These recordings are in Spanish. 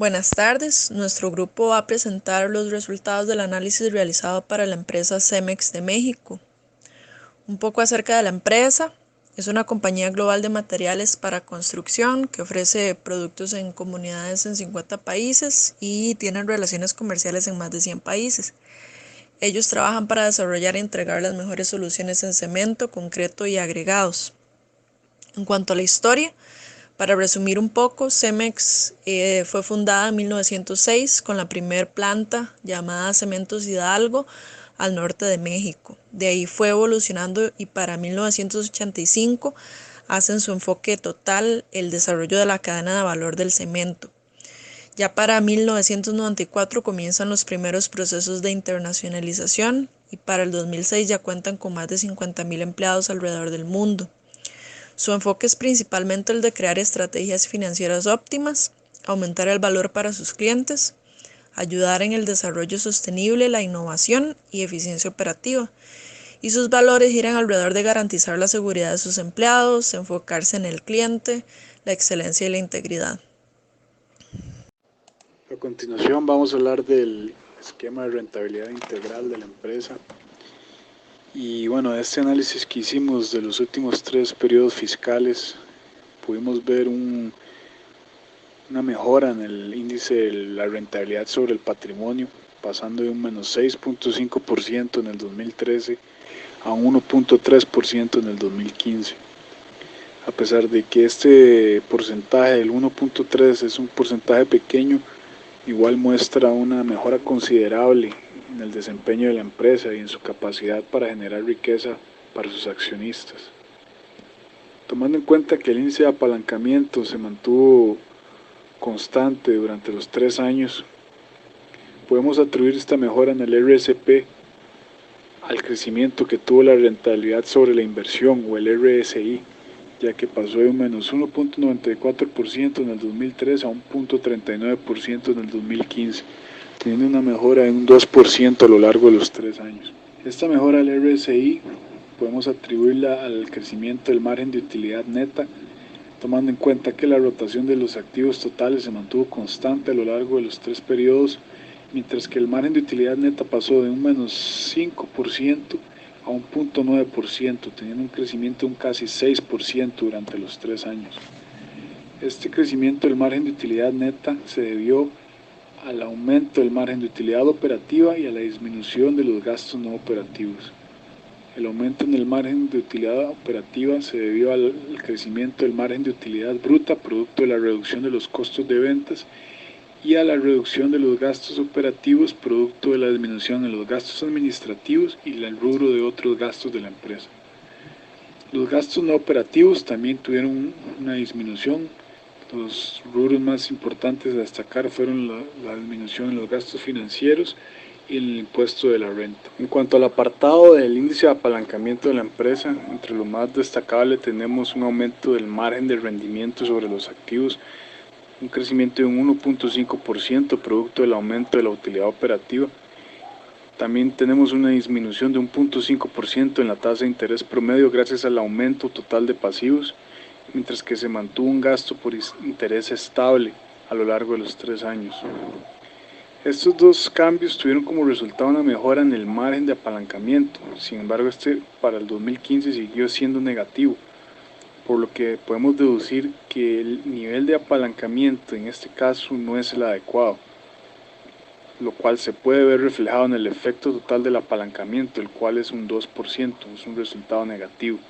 Buenas tardes, nuestro grupo va a presentar los resultados del análisis realizado para la empresa Cemex de México. Un poco acerca de la empresa: es una compañía global de materiales para construcción que ofrece productos en comunidades en 50 países y tienen relaciones comerciales en más de 100 países. Ellos trabajan para desarrollar e entregar las mejores soluciones en cemento, concreto y agregados. En cuanto a la historia, para resumir un poco, Cemex fue fundada en 1906 con la primer planta llamada Cementos Hidalgo al norte de México. De ahí fue evolucionando y para 1985 hacen su enfoque total el desarrollo de la cadena de valor del cemento. Ya para 1994 comienzan los primeros procesos de internacionalización y para el 2006 ya cuentan con más de 50,000 empleados alrededor del mundo. Su enfoque es principalmente el de crear estrategias financieras óptimas, aumentar el valor para sus clientes, ayudar en el desarrollo sostenible, la innovación y eficiencia operativa. Y sus valores giran alrededor de garantizar la seguridad de sus empleados, enfocarse en el cliente, la excelencia y la integridad. A continuación vamos a hablar del esquema de rentabilidad integral de la empresa. Y bueno, este análisis que hicimos de los últimos 3 periodos fiscales, pudimos ver una mejora en el índice de la rentabilidad sobre el patrimonio, pasando de un menos 6.5% en el 2013 a un 1.3% en el 2015. A pesar de que este porcentaje del 1.3 es un porcentaje pequeño, igual muestra una mejora considerable en el desempeño de la empresa y en su capacidad para generar riqueza para sus accionistas. Tomando en cuenta que el índice de apalancamiento se mantuvo constante durante los 3 años, podemos atribuir esta mejora en el RSP al crecimiento que tuvo la rentabilidad sobre la inversión, o el RSI, ya que pasó de un menos 1.94% en el 2003 a un 0.39% en el 2015, teniendo una mejora de un 2% a lo largo de los 3 años. Esta mejora del RSI podemos atribuirla al crecimiento del margen de utilidad neta, tomando en cuenta que la rotación de los activos totales se mantuvo constante a lo largo de los 3 periodos, mientras que el margen de utilidad neta pasó de un menos 5% a un 0.9%, teniendo un crecimiento de un casi 6% durante los 3 años. Este crecimiento del margen de utilidad neta se debió al aumento del margen de utilidad operativa y a la disminución de los gastos no operativos. El aumento en el margen de utilidad operativa se debió al crecimiento del margen de utilidad bruta, producto de la reducción de los costos de ventas, y a la reducción de los gastos operativos, producto de la disminución en los gastos administrativos y el rubro de otros gastos de la empresa. Los gastos no operativos también tuvieron una disminución. Los rubros más importantes a destacar fueron la disminución en los gastos financieros y el impuesto de la renta. En cuanto al apartado del índice de apalancamiento de la empresa, entre lo más destacable tenemos un aumento del margen de rendimiento sobre los activos, un crecimiento de un 1.5% producto del aumento de la utilidad operativa. También tenemos una disminución de un 0.5% en la tasa de interés promedio gracias al aumento total de pasivos, mientras que se mantuvo un gasto por interés estable a lo largo de los 3 años. Estos dos cambios tuvieron como resultado una mejora en el margen de apalancamiento. Sin embargo, para el 2015 siguió siendo negativo, por lo que podemos deducir que el nivel de apalancamiento en este caso no es el adecuado, lo cual se puede ver reflejado en el efecto total del apalancamiento, el cual es un 2%, es un resultado negativo.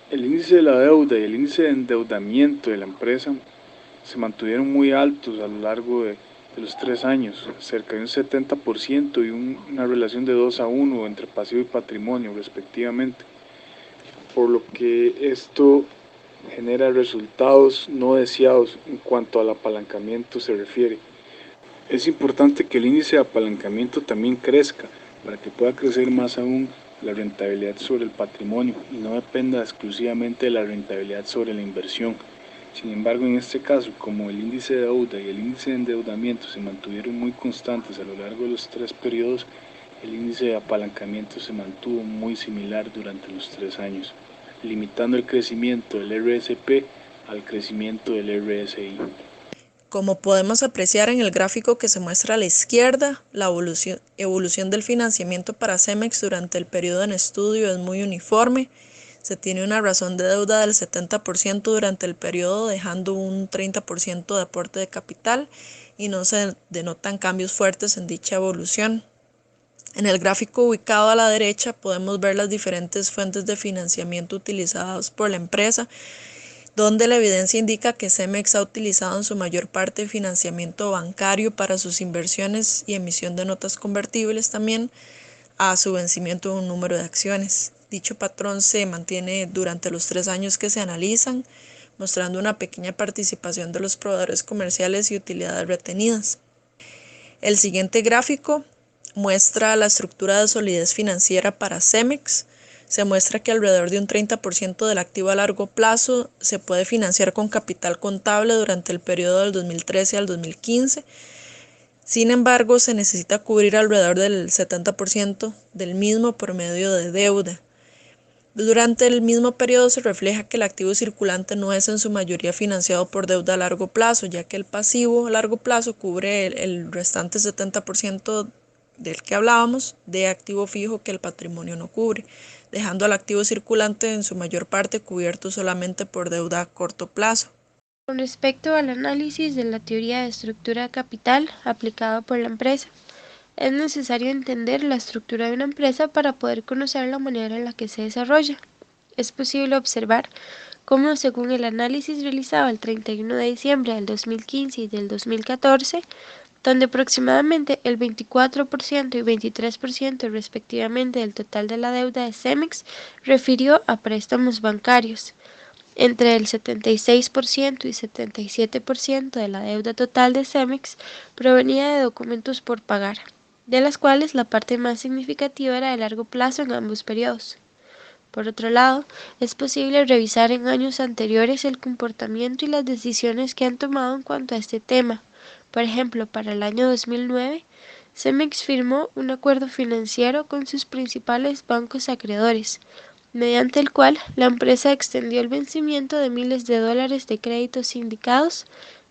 El índice de la deuda y el índice de endeudamiento de la empresa se mantuvieron muy altos a lo largo de los 3 años, cerca de un 70% y una relación de 2:1 entre pasivo y patrimonio respectivamente, por lo que esto genera resultados no deseados en cuanto al apalancamiento se refiere. Es importante que el índice de apalancamiento también crezca para que pueda crecer más aún la rentabilidad sobre el patrimonio y no dependa exclusivamente de la rentabilidad sobre la inversión. Sin embargo, en este caso, como el índice de deuda y el índice de endeudamiento se mantuvieron muy constantes a lo largo de los 3 periodos, el índice de apalancamiento se mantuvo muy similar durante los 3 años, limitando el crecimiento del RSP al crecimiento del RSI. Como podemos apreciar en el gráfico que se muestra a la izquierda, la evolución del financiamiento para CEMEX durante el periodo en estudio es muy uniforme. Se tiene una razón de deuda del 70% durante el periodo, dejando un 30% de aporte de capital y no se denotan cambios fuertes en dicha evolución. En el gráfico ubicado a la derecha podemos ver las diferentes fuentes de financiamiento utilizadas por la empresa, donde la evidencia indica que CEMEX ha utilizado en su mayor parte financiamiento bancario para sus inversiones y emisión de notas convertibles también a su vencimiento de un número de acciones. Dicho patrón se mantiene durante los 3 años que se analizan, mostrando una pequeña participación de los proveedores comerciales y utilidades retenidas. El siguiente gráfico muestra la estructura de solidez financiera para CEMEX. Se muestra que alrededor de un 30% del activo a largo plazo se puede financiar con capital contable durante el periodo del 2013 al 2015. Sin embargo, se necesita cubrir alrededor del 70% del mismo por medio de deuda. Durante el mismo periodo se refleja que el activo circulante no es en su mayoría financiado por deuda a largo plazo, ya que el pasivo a largo plazo cubre el restante 70% del que hablábamos de activo fijo que el patrimonio no cubre, dejando al activo circulante en su mayor parte cubierto solamente por deuda a corto plazo. Con respecto al análisis de la teoría de estructura de capital aplicada por la empresa, es necesario entender la estructura de una empresa para poder conocer la manera en la que se desarrolla. Es posible observar cómo, según el análisis realizado el 31 de diciembre del 2015 y del 2014, donde aproximadamente el 24% y 23% respectivamente del total de la deuda de CEMEX refirió a préstamos bancarios. Entre el 76% y 77% de la deuda total de CEMEX provenía de documentos por pagar, de las cuales la parte más significativa era de largo plazo en ambos periodos. Por otro lado, es posible revisar en años anteriores el comportamiento y las decisiones que han tomado en cuanto a este tema. Por ejemplo, para el año 2009, CEMEX firmó un acuerdo financiero con sus principales bancos acreedores, mediante el cual la empresa extendió el vencimiento de miles de dólares de créditos sindicados,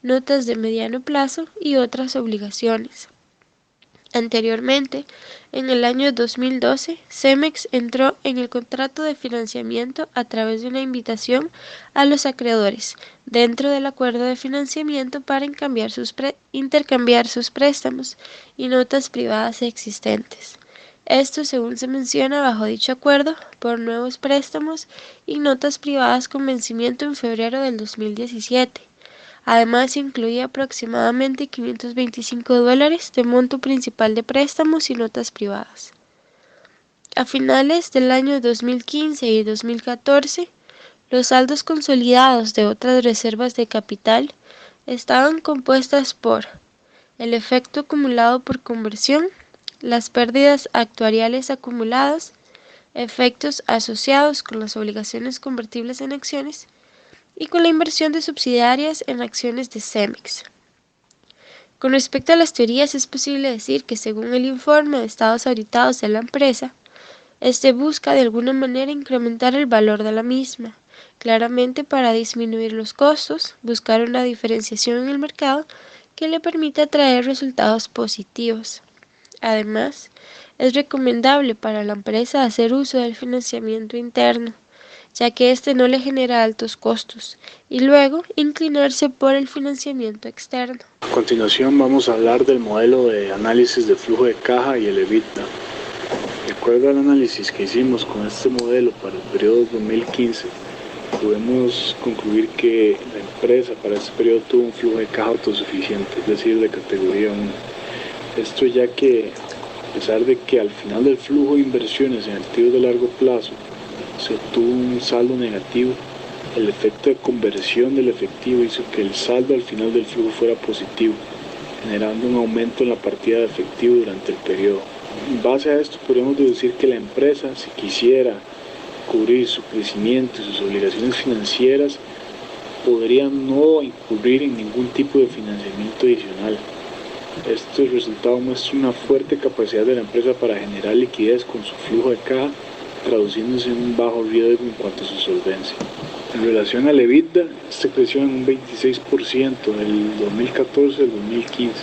notas de mediano plazo y otras obligaciones. Anteriormente, en el año 2012, CEMEX entró en el contrato de financiamiento a través de una invitación a los acreedores dentro del acuerdo de financiamiento para intercambiar sus préstamos y notas privadas existentes. Esto, según se menciona bajo dicho acuerdo, por nuevos préstamos y notas privadas con vencimiento en febrero del 2017. Además, incluía aproximadamente $525 de monto principal de préstamos y notas privadas. A finales del año 2015 y 2014, los saldos consolidados de otras reservas de capital estaban compuestas por el efecto acumulado por conversión, las pérdidas actuariales acumuladas, efectos asociados con las obligaciones convertibles en acciones y con la inversión de subsidiarias en acciones de CEMEX. Con respecto a las teorías, es posible decir que según el informe de estados auditados de la empresa, este busca de alguna manera incrementar el valor de la misma, claramente para disminuir los costos, buscar una diferenciación en el mercado que le permita traer resultados positivos. Además, es recomendable para la empresa hacer uso del financiamiento interno, ya que este no le genera altos costos, y luego inclinarse por el financiamiento externo. A continuación vamos a hablar del modelo de análisis de flujo de caja y el EBITDA. De acuerdo al análisis que hicimos con este modelo para el periodo 2015, podemos concluir que la empresa para este periodo tuvo un flujo de caja autosuficiente, es decir, de categoría 1. Esto ya que, a pesar de que al final del flujo de inversiones en activos de largo plazo se obtuvo un saldo negativo, el efecto de conversión del efectivo hizo que el saldo al final del flujo fuera positivo, generando un aumento en la partida de efectivo durante el periodo. En base a esto podemos deducir que la empresa, si quisiera cubrir su crecimiento y sus obligaciones financieras, podría no incurrir en ningún tipo de financiamiento adicional. Este resultado muestra una fuerte capacidad de la empresa para generar liquidez con su flujo de caja, traduciéndose en un bajo riesgo en cuanto a su solvencia. En relación al EBITDA, este creció en un 26% del 2014 al 2015,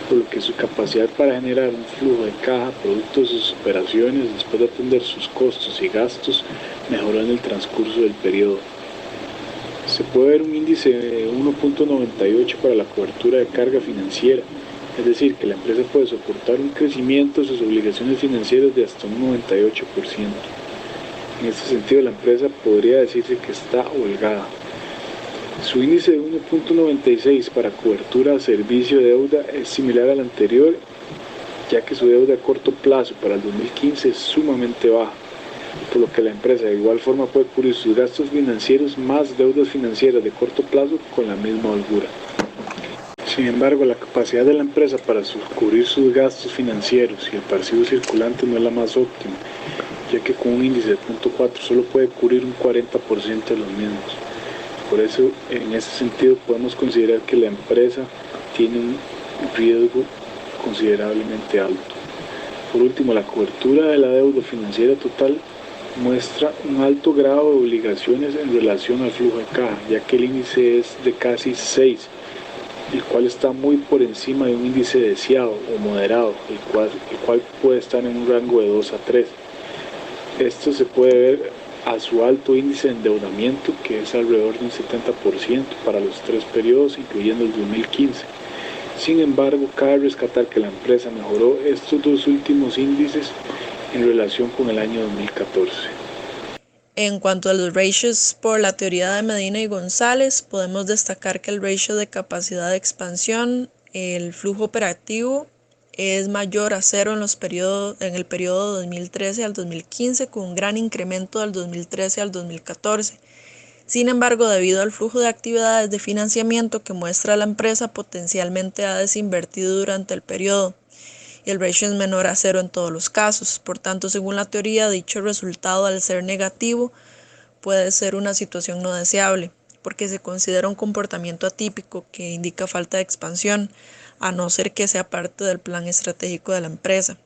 por lo que su capacidad para generar un flujo de caja producto de sus operaciones después de atender sus costos y gastos mejoró en el transcurso del periodo. Se puede ver un índice de 1.98 para la cobertura de carga financiera, es decir, que la empresa puede soportar un crecimiento de sus obligaciones financieras de hasta un 98%. En este sentido, la empresa podría decirse que está holgada. Su índice de 1.96 para cobertura a servicio de deuda es similar al anterior, ya que su deuda a corto plazo para el 2015 es sumamente baja, por lo que la empresa de igual forma puede cubrir sus gastos financieros más deudas financieras de corto plazo con la misma holgura. Sin embargo, la capacidad de la empresa para cubrir sus gastos financieros y el pasivo circulante no es la más óptima, ya que con un índice de 0.4 solo puede cubrir un 40% de los mismos. Por eso, en ese sentido, podemos considerar que la empresa tiene un riesgo considerablemente alto. Por último, la cobertura de la deuda financiera total muestra un alto grado de obligaciones en relación al flujo de caja, ya que el índice es de casi 6, el cual está muy por encima de un índice deseado o moderado, el cual puede estar en un rango de 2 a 3. Esto se puede ver a su alto índice de endeudamiento, que es alrededor de un 70% para los 3 periodos, incluyendo el 2015. Sin embargo, cabe rescatar que la empresa mejoró estos 2 últimos índices en relación con el año 2014. En cuanto a los ratios por la teoría de Medina y González, podemos destacar que el ratio de capacidad de expansión, el flujo operativo, es mayor a 0 en el periodo 2013 al 2015, con un gran incremento del 2013 al 2014. Sin embargo, debido al flujo de actividades de financiamiento que muestra la empresa, potencialmente ha desinvertido durante el periodo, y el ratio es menor a 0 en todos los casos. Por tanto, según la teoría, dicho resultado, al ser negativo, puede ser una situación no deseable, porque se considera un comportamiento atípico que indica falta de expansión, a no ser que sea parte del plan estratégico de la empresa.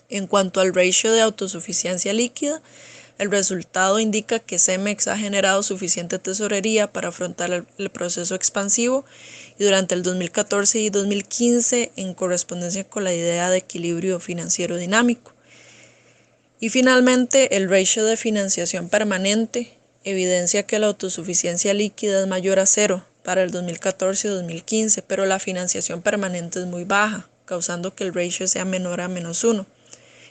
En cuanto al ratio de autosuficiencia líquida, el resultado indica que Cemex ha generado suficiente tesorería para afrontar el proceso expansivo y durante el 2014 y 2015 en correspondencia con la idea de equilibrio financiero dinámico. Y finalmente, el ratio de financiación permanente evidencia que la autosuficiencia líquida es mayor a 0 para el 2014 y 2015, pero la financiación permanente es muy baja, causando que el ratio sea menor a -1.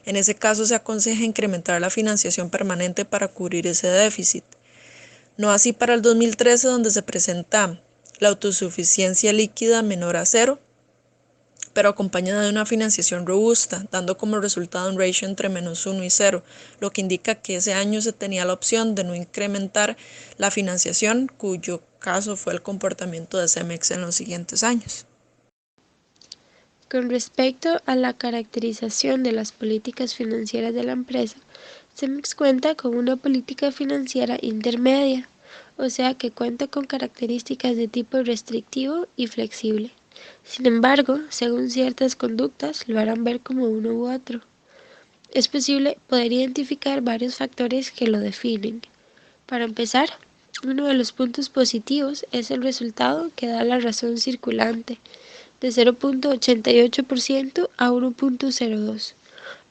En ese caso se aconseja incrementar la financiación permanente para cubrir ese déficit. No así para el 2013, donde se presenta la autosuficiencia líquida menor a 0, pero acompañada de una financiación robusta, dando como resultado un ratio entre -1 y 0, lo que indica que ese año se tenía la opción de no incrementar la financiación, cuyo caso fue el comportamiento de Cemex en los siguientes años. Con respecto a la caracterización de las políticas financieras de la empresa, Cemex cuenta con una política financiera intermedia, o sea que cuenta con características de tipo restrictivo y flexible. Sin embargo, según ciertas conductas, lo harán ver como uno u otro. Es posible poder identificar varios factores que lo definen. Para empezar, uno de los puntos positivos es el resultado que da la razón circulante, de 0.88% a 1.02%,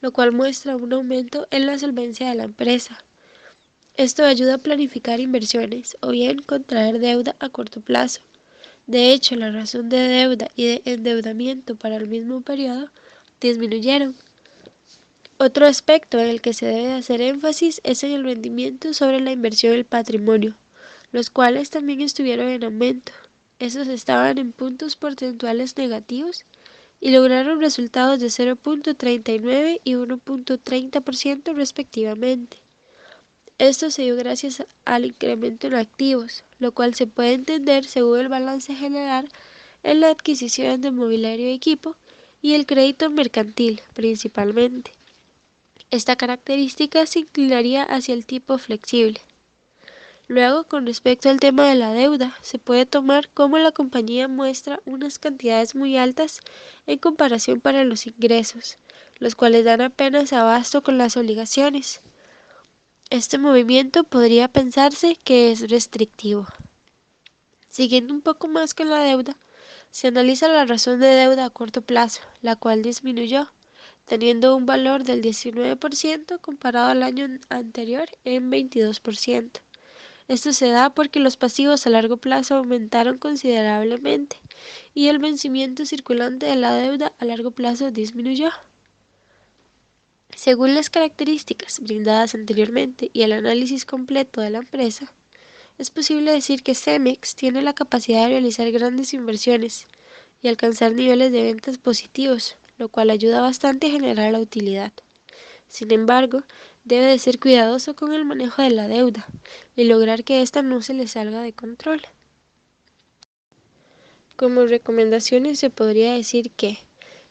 lo cual muestra un aumento en la solvencia de la empresa. Esto ayuda a planificar inversiones o bien contraer deuda a corto plazo. De hecho, la razón de deuda y de endeudamiento para el mismo periodo disminuyeron. Otro aspecto en el que se debe hacer énfasis es en el rendimiento sobre la inversión del patrimonio, los cuales también estuvieron en aumento. Estos estaban en puntos porcentuales negativos y lograron resultados de 0.39 y 1.30% respectivamente. Esto se dio gracias al incremento en activos, lo cual se puede entender según el balance general en la adquisición de mobiliario y equipo y el crédito mercantil principalmente. Esta característica se inclinaría hacia el tipo flexible. Luego, con respecto al tema de la deuda, se puede tomar como la compañía muestra unas cantidades muy altas en comparación para los ingresos, los cuales dan apenas abasto con las obligaciones. Este movimiento podría pensarse que es restrictivo. Siguiendo un poco más con la deuda, se analiza la razón de deuda a corto plazo, la cual disminuyó, teniendo un valor del 19% comparado al año anterior en 22%. Esto se da porque los pasivos a largo plazo aumentaron considerablemente y el vencimiento circulante de la deuda a largo plazo disminuyó. Según las características brindadas anteriormente y el análisis completo de la empresa, es posible decir que Cemex tiene la capacidad de realizar grandes inversiones y alcanzar niveles de ventas positivos, lo cual ayuda bastante a generar la utilidad. Sin embargo, debe de ser cuidadoso con el manejo de la deuda y lograr que ésta no se le salga de control. Como recomendaciones se podría decir que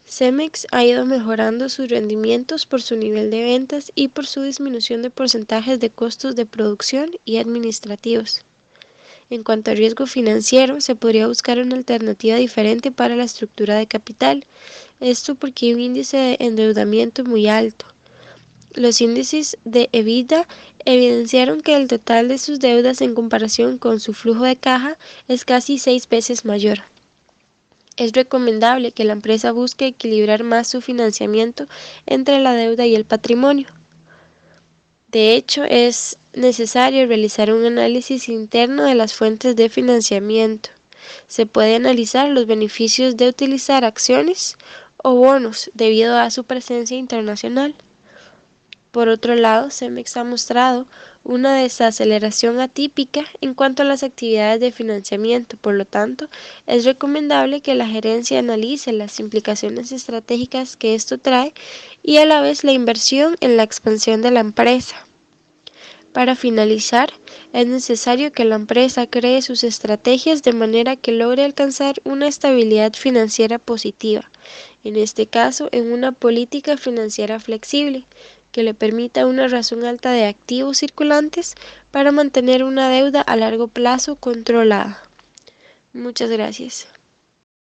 Cemex ha ido mejorando sus rendimientos por su nivel de ventas y por su disminución de porcentajes de costos de producción y administrativos. En cuanto a riesgo financiero, se podría buscar una alternativa diferente para la estructura de capital, esto porque hay un índice de endeudamiento muy alto. Los índices de EBITDA evidenciaron que el total de sus deudas en comparación con su flujo de caja es casi 6 veces mayor. Es recomendable que la empresa busque equilibrar más su financiamiento entre la deuda y el patrimonio. De hecho, es necesario realizar un análisis interno de las fuentes de financiamiento. Se puede analizar los beneficios de utilizar acciones o bonos debido a su presencia internacional. Por otro lado, Cemex ha mostrado una desaceleración atípica en cuanto a las actividades de financiamiento, por lo tanto, es recomendable que la gerencia analice las implicaciones estratégicas que esto trae y a la vez la inversión en la expansión de la empresa. Para finalizar, es necesario que la empresa cree sus estrategias de manera que logre alcanzar una estabilidad financiera positiva, en este caso en una política financiera flexible, que le permita una razón alta de activos circulantes para mantener una deuda a largo plazo controlada. Muchas gracias.